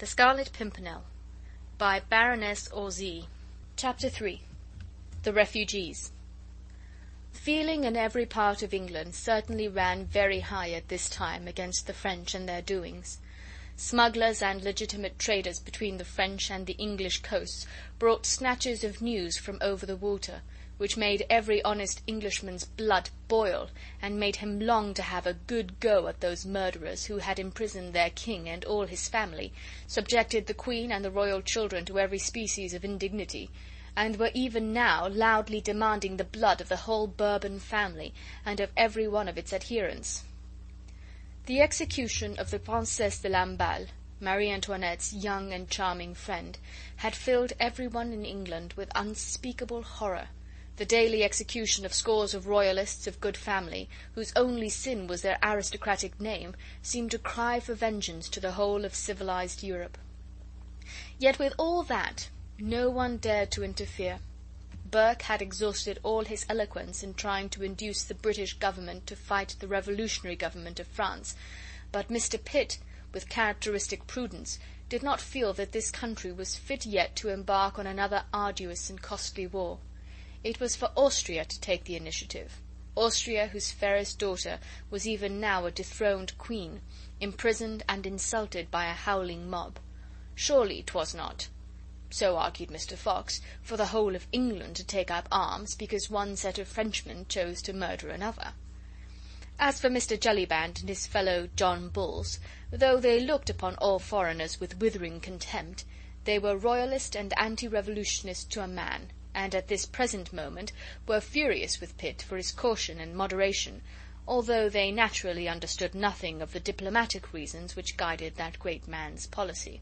The Scarlet Pimpernel by Baroness Orsay. Chapter 3. The Refugees. Feeling in every part of England certainly ran very high at this time against the French and their doings. Smugglers and legitimate traders between the French and the English coasts brought snatches of news from over the water, which made every honest Englishman's blood boil, and made him long to have a good go at those murderers who had imprisoned their king and all his family, subjected the Queen and the royal children to every species of indignity, and were even now loudly demanding the blood of the whole Bourbon family, and of every one of its adherents. The execution of the Princesse de Lamballe, Marie Antoinette's young and charming friend, had filled every one in England with unspeakable horror. The daily execution of scores of royalists of good family, whose only sin was their aristocratic name, seemed to cry for vengeance to the whole of civilized Europe. Yet with all that, no one dared to interfere. Burke had exhausted all his eloquence in trying to induce the British government to fight the revolutionary government of France, but Mr. Pitt, with characteristic prudence, did not feel that this country was fit yet to embark on another arduous and costly war. It was for Austria to take the initiative, Austria, whose fairest daughter was even now a dethroned queen, imprisoned and insulted by a howling mob. Surely 'twas not, so argued Mr. Fox, for the whole of England to take up arms because one set of Frenchmen chose to murder another. As for Mr. Jellyband and his fellow John Bulls, though they looked upon all foreigners with withering contempt, they were royalist and anti-revolutionist to a man, and at this present moment were furious with Pitt for his caution and moderation, although they naturally understood nothing of the diplomatic reasons which guided that great man's policy.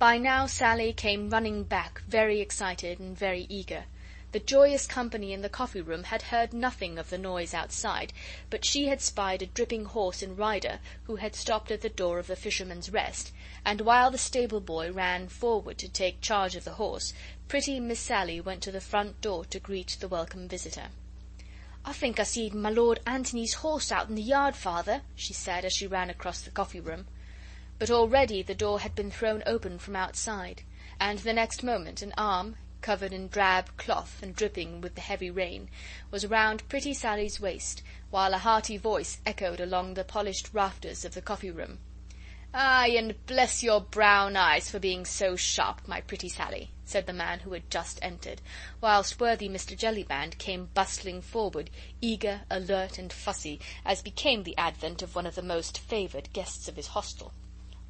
By now Sally came running back, very excited and very eager. The joyous company in the coffee-room had heard nothing of the noise outside, but she had spied a dripping horse and rider who had stopped at the door of the Fisherman's Rest, and while the stable-boy ran forward to take charge of the horse, pretty Miss Sally went to the front door to greet the welcome visitor. "I think I seed my Lord Antony's horse out in the yard, father," she said, as she ran across the coffee-room. But already the door had been thrown open from outside, and the next moment an arm, covered in drab cloth and dripping with the heavy rain, was round pretty Sally's waist, while a hearty voice echoed along the polished rafters of the coffee-room. "Aye, and bless your brown eyes for being so sharp, my pretty Sally," said the man who had just entered, whilst worthy Mr. Jellyband came bustling forward, eager, alert, and fussy, as became the advent of one of the most favoured guests of his hostel.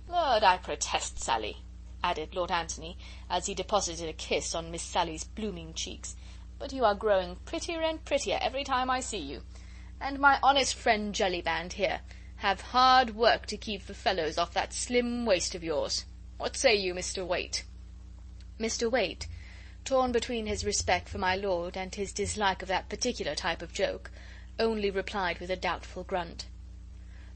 "Lord, I protest, Sally," added Lord Antony, as he deposited a kiss on Miss Sally's blooming cheeks, "but you are growing prettier and prettier every time I see you, and my honest friend Jellyband here have hard work to keep the fellows off that slim waist of yours. What say you, Mr. Waite?" Mr. Waite, torn between his respect for my lord and his dislike of that particular type of joke, only replied with a doubtful grunt.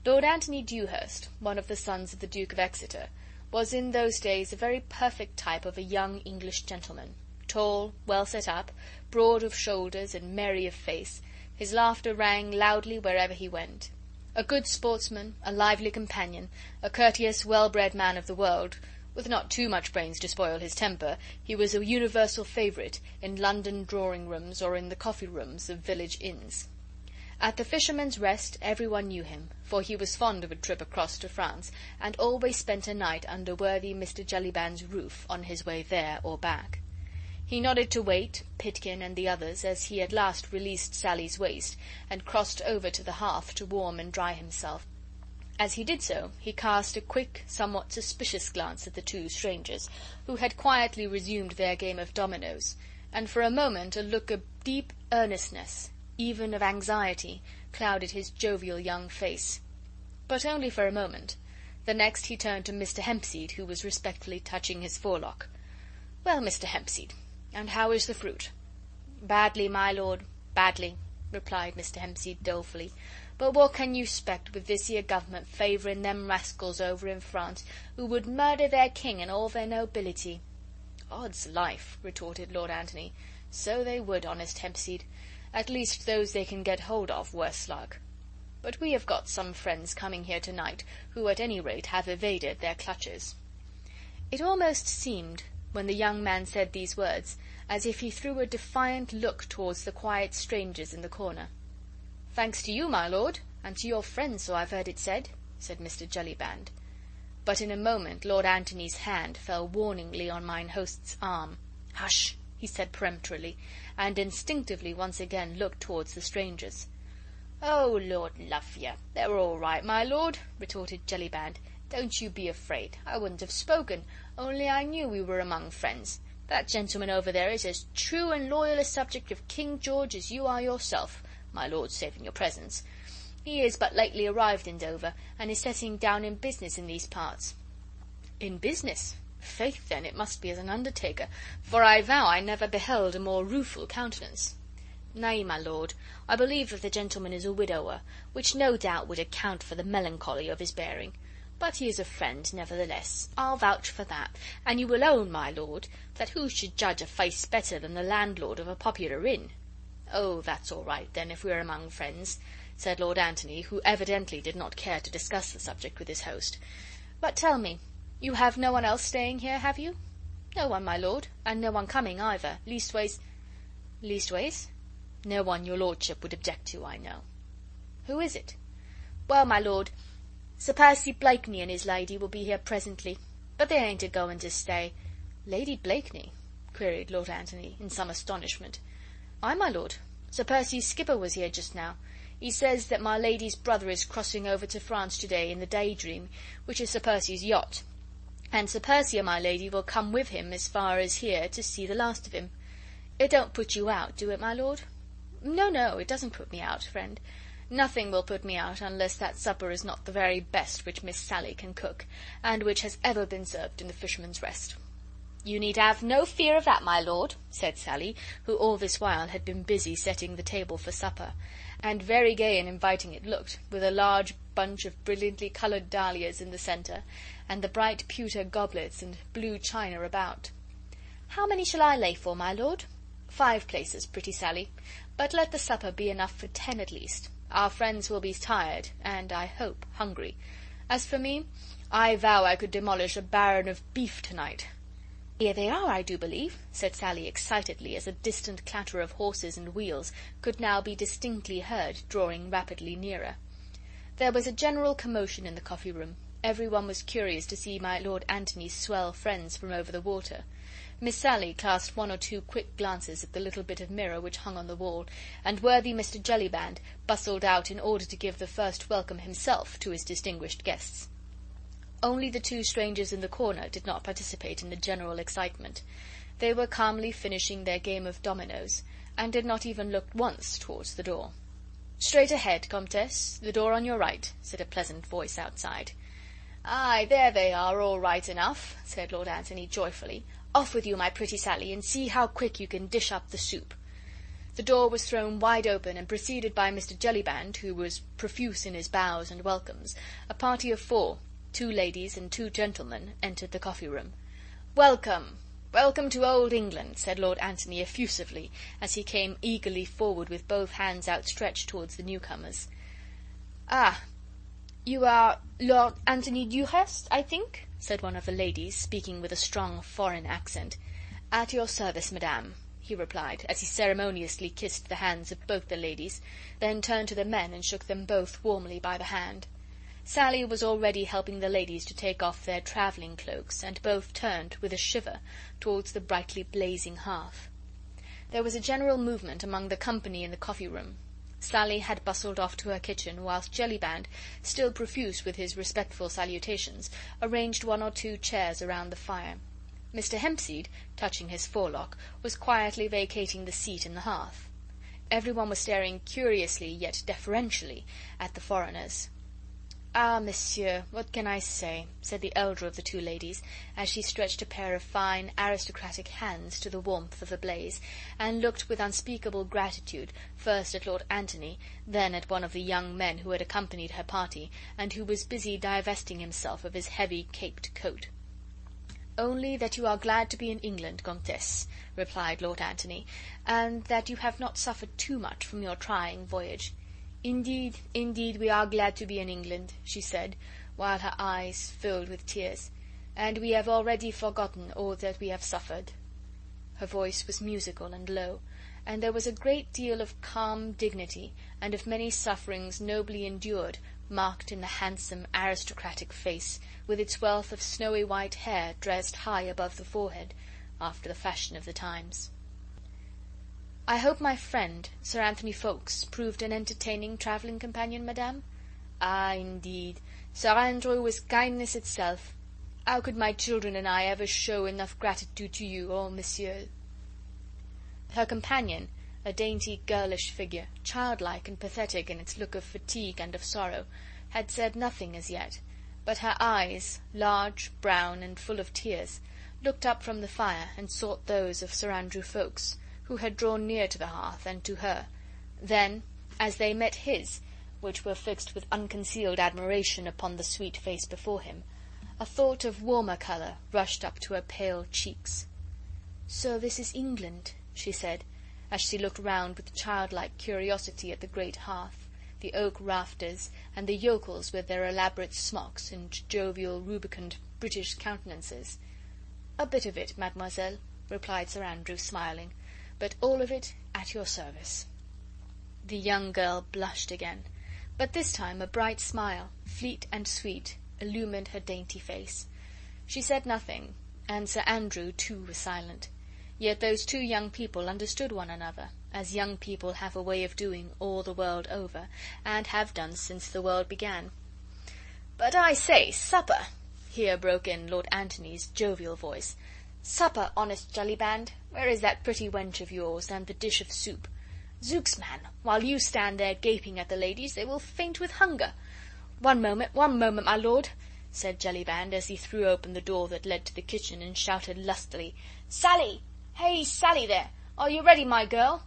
Lord Antony Dewhurst, one of the sons of the Duke of Exeter, was in those days a very perfect type of a young English gentleman, tall, well set up, broad of shoulders, and merry of face. His laughter rang loudly wherever he went. A good sportsman, a lively companion, a courteous, well-bred man of the world, with not too much brains to spoil his temper, he was a universal favourite in London drawing-rooms or in the coffee-rooms of village inns. At the Fisherman's Rest everyone knew him, for he was fond of a trip across to France, and always spent a night under worthy Mr. Jellyband's roof on his way there or back. He nodded to Waite, Pitkin, and the others, as he at last released Sally's waist, and crossed over to the hearth to warm and dry himself. As he did so, he cast a quick, somewhat suspicious glance at the two strangers, who had quietly resumed their game of dominoes, and for a moment a look of deep earnestness, even of anxiety, clouded his jovial young face. But only for a moment. The next he turned to Mr. Hempseed, who was respectfully touching his forelock. "Well, Mr. Hempseed, and how is the fruit?" "Badly, my lord, badly," replied Mr. Hempseed dolefully. "But what can you 'spect with this here government favouring them rascals over in France, who would murder their king and all their nobility?" "Odds life," retorted Lord Antony, "so they would, honest Hempseed. At least those they can get hold of, worse luck." but we have got some friends coming here tonight who at any rate have evaded their clutches." It almost seemed, when the young man said these words, as if he threw a defiant look towards the quiet strangers in the corner. "Thanks to you, my lord, and to your friends, so I've heard it said," said Mr. Jellyband. But in a moment Lord Antony's hand fell warningly on mine host's arm. "Hush!" he said peremptorily, and instinctively once again looked towards the strangers. "Oh, Lord love you, they're all right, my lord," retorted Jellyband. "Don't you be afraid. I wouldn't have spoken, only I knew we were among friends. That gentleman over there is as true and loyal a subject of King George as you are yourself, my lord, saving your presence. He is but lately arrived in Dover, and is settling down in business in these parts." "In business? Faith, then, it must be as an undertaker, for I vow I never beheld a more rueful countenance." "Nay, my lord, I believe that the gentleman is a widower, which no doubt would account for the melancholy of his bearing. But he is a friend, nevertheless, I'll vouch for that, and you will own, my lord, that who should judge a face better than the landlord of a popular inn?" "Oh, that's all right, then, if we're among friends," said Lord Antony, who evidently did not care to discuss the subject with his host. "But tell me, you have no one else staying here, have you?" "No one, my lord, and no one coming either. Leastways—" "Leastways?" "No one your lordship would object to, I know." "Who is it?" "Well, my lord, Sir Percy Blakeney and his lady will be here presently, but they ain't a-going to stay." "Lady Blakeney?" queried Lord Antony, in some astonishment. "Aye, my lord. Sir Percy's skipper was here just now. He says that my lady's brother is crossing over to France today in the Daydream, which is Sir Percy's yacht, and Sir Percy and my lady will come with him as far as here to see the last of him. It don't put you out, do it, my lord?" "No, no, it doesn't put me out, friend. Nothing will put me out unless that supper is not the very best which Miss Sally can cook, and which has ever been served in the Fisherman's Rest." "You need have no fear of that, my lord," said Sally, who all this while had been busy setting the table for supper, and very gay and inviting it looked, with a large bunch of brilliantly coloured dahlias in the centre, and the bright pewter goblets and blue china about. "How many shall I lay for, my lord?" "5 places, pretty Sally, but let the supper be enough for 10 at least. Our friends will be tired, and, I hope, hungry. As for me, I vow I could demolish a baron of beef tonight." "Here they are, I do believe," said Sally excitedly, as a distant clatter of horses and wheels could now be distinctly heard, drawing rapidly nearer. There was a general commotion in the coffee-room. Everyone was curious to see my Lord Antony's swell friends from over the water. Miss Sally cast 1 or 2 quick glances at the little bit of mirror which hung on the wall, and worthy Mr. Jellyband bustled out in order to give the first welcome himself to his distinguished guests. Only the 2 strangers in the corner did not participate in the general excitement. They were calmly finishing their game of dominoes, and did not even look once towards the door. "Straight ahead, Comtesse, the door on your right," said a pleasant voice outside. "Aye, there they are, all right enough," said Lord Antony joyfully. "Off with you, my pretty Sally, and see how quick you can dish up the soup." The door was thrown wide open, and preceded by Mr. Jellyband, who was profuse in his bows and welcomes, a party of 4, 2 ladies and 2 gentlemen, entered the coffee-room. "Welcome, welcome to old England," said Lord Antony effusively, as he came eagerly forward with both hands outstretched towards the newcomers. "Ah, you are Lord Antony Dewhurst, I think?" said one of the ladies, speaking with a strong foreign accent. "At your service, madame," he replied, as he ceremoniously kissed the hands of both the ladies, then turned to the men and shook them both warmly by the hand. Sally was already helping the ladies to take off their travelling cloaks, and both turned, with a shiver, towards the brightly blazing hearth. There was a general movement among the company in the coffee-room. Sally had bustled off to her kitchen, whilst Jellyband, still profuse with his respectful salutations, arranged 1 or 2 chairs around the fire. Mr. Hempseed, touching his forelock, was quietly vacating the seat in the hearth. Everyone was staring curiously yet deferentially at the foreigners. "Ah, monsieur, what can I say?" said the elder of the 2 ladies, as she stretched a pair of fine aristocratic hands to the warmth of the blaze, and looked with unspeakable gratitude first at Lord Antony, then at one of the young men who had accompanied her party, and who was busy divesting himself of his heavy caped coat. "Only that you are glad to be in England, Comtesse," replied Lord Antony, "and that you have not suffered too much from your trying voyage. Indeed, indeed, we are glad to be in England," she said, while her eyes filled with tears, "and we have already forgotten all that we have suffered." Her voice was musical and low, and there was a great deal of calm dignity, and of many sufferings nobly endured, marked in the handsome, aristocratic face, with its wealth of snowy white hair dressed high above the forehead, after the fashion of the times. "I hope my friend, Sir Anthony Ffoulkes, proved an entertaining travelling companion, madame?" "Ah, indeed, Sir Andrew was kindness itself. How could my children and I ever show enough gratitude to you, oh, monsieur?" Her companion, a dainty girlish figure, childlike and pathetic in its look of fatigue and of sorrow, had said nothing as yet, but her eyes, large, brown, and full of tears, looked up from the fire and sought those of Sir Andrew Ffoulkes, who had drawn near to the hearth and to her. Then, as they met his, which were fixed with unconcealed admiration upon the sweet face before him, a thought of warmer colour rushed up to her pale cheeks. "So this is England," she said, as she looked round with childlike curiosity at the great hearth, the oak rafters, and the yokels with their elaborate smocks and jovial, rubicund British countenances. "A bit of it, mademoiselle," replied Sir Andrew, smiling, "but all of it at your service." The young girl blushed again, but this time a bright smile, fleet and sweet, illumined her dainty face. She said nothing, and Sir Andrew too was silent. Yet those two young people understood one another, as young people have a way of doing all the world over, and have done since the world began. "But I say, supper!" here broke in Lord Antony's jovial voice. "Supper, honest Jellyband! Where is that pretty wench of yours, and the dish of soup? Zooks, man, while you stand there gaping at the ladies, they will faint with hunger." One moment, my lord," said Jellyband, as he threw open the door that led to the kitchen, and shouted lustily, "Sally! Hey, Sally there! Are you ready, my girl?"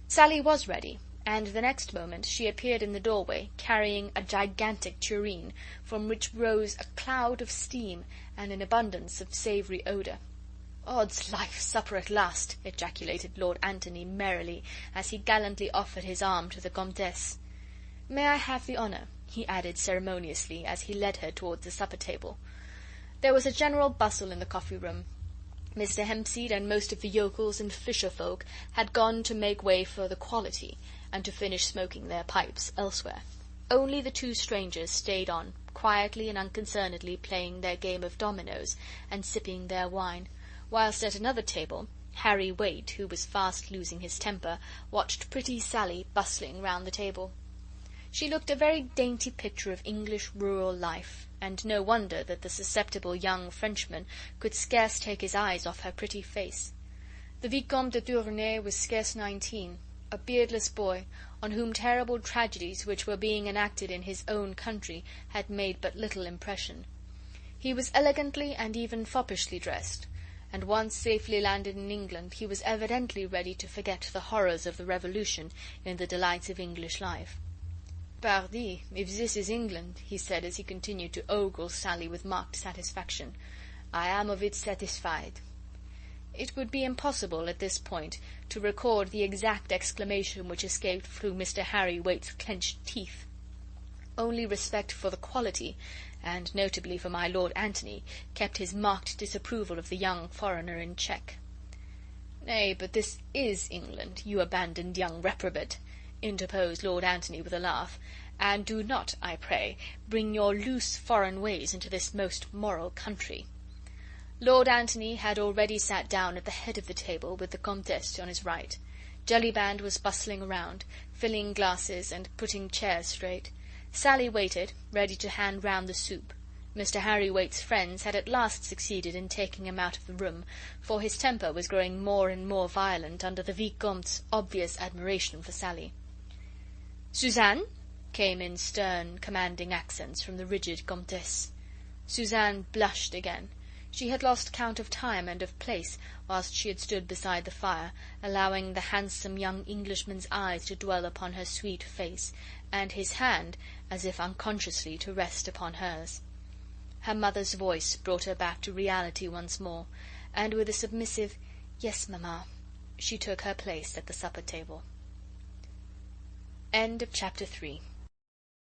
Sally was ready, and the next moment she appeared in the doorway, carrying a gigantic tureen, from which rose a cloud of steam and an abundance of savoury odour. "Odds life, supper at last!" ejaculated Lord Antony merrily, as he gallantly offered his arm to the Comtesse. "May I have the honour?" he added ceremoniously, as he led her towards the supper table. There was a general bustle in the coffee room. Mr. Hempseed and most of the yokels and fisher folk had gone to make way for the quality, and to finish smoking their pipes elsewhere. Only the two strangers stayed on, quietly and unconcernedly playing their game of dominoes, and sipping their wine, whilst at another table Harry Waite, who was fast losing his temper, watched pretty Sally bustling round the table. She looked a very dainty picture of English rural life, and no wonder that the susceptible young Frenchman could scarce take his eyes off her pretty face. The Vicomte de Tournay was scarce 19, a beardless boy, on whom terrible tragedies which were being enacted in his own country had made but little impression. He was elegantly and even foppishly dressed, and once safely landed in England he was evidently ready to forget the horrors of the Revolution in the delights of English life. "Pardi, if this is England," he said, as he continued to ogle Sally with marked satisfaction, "I am of it satisfied." It would be impossible at this point to record the exact exclamation which escaped through Mr. Harry Waite's clenched teeth. Only respect for the quality, and notably for my Lord Antony, kept his marked disapproval of the young foreigner in check. "Nay, but this is England, you abandoned young reprobate," interposed Lord Antony with a laugh, "and do not, I pray, bring your loose foreign ways into this most moral country." Lord Antony had already sat down at the head of the table, with the Comtesse on his right. Jellyband was bustling around, filling glasses and putting chairs straight. Sally waited, ready to hand round the soup. Mr. Harry Waite's friends had at last succeeded in taking him out of the room, for his temper was growing more and more violent under the Vicomte's obvious admiration for Sally. "Suzanne?" came in stern, commanding accents from the rigid Comtesse. Suzanne blushed again. She had lost count of time and of place whilst she had stood beside the fire, allowing the handsome young Englishman's eyes to dwell upon her sweet face, and his hand, as if unconsciously, to rest upon hers. Her mother's voice brought her back to reality once more, and with a submissive "Yes, mamma," she took her place at the supper table. End of chapter 3.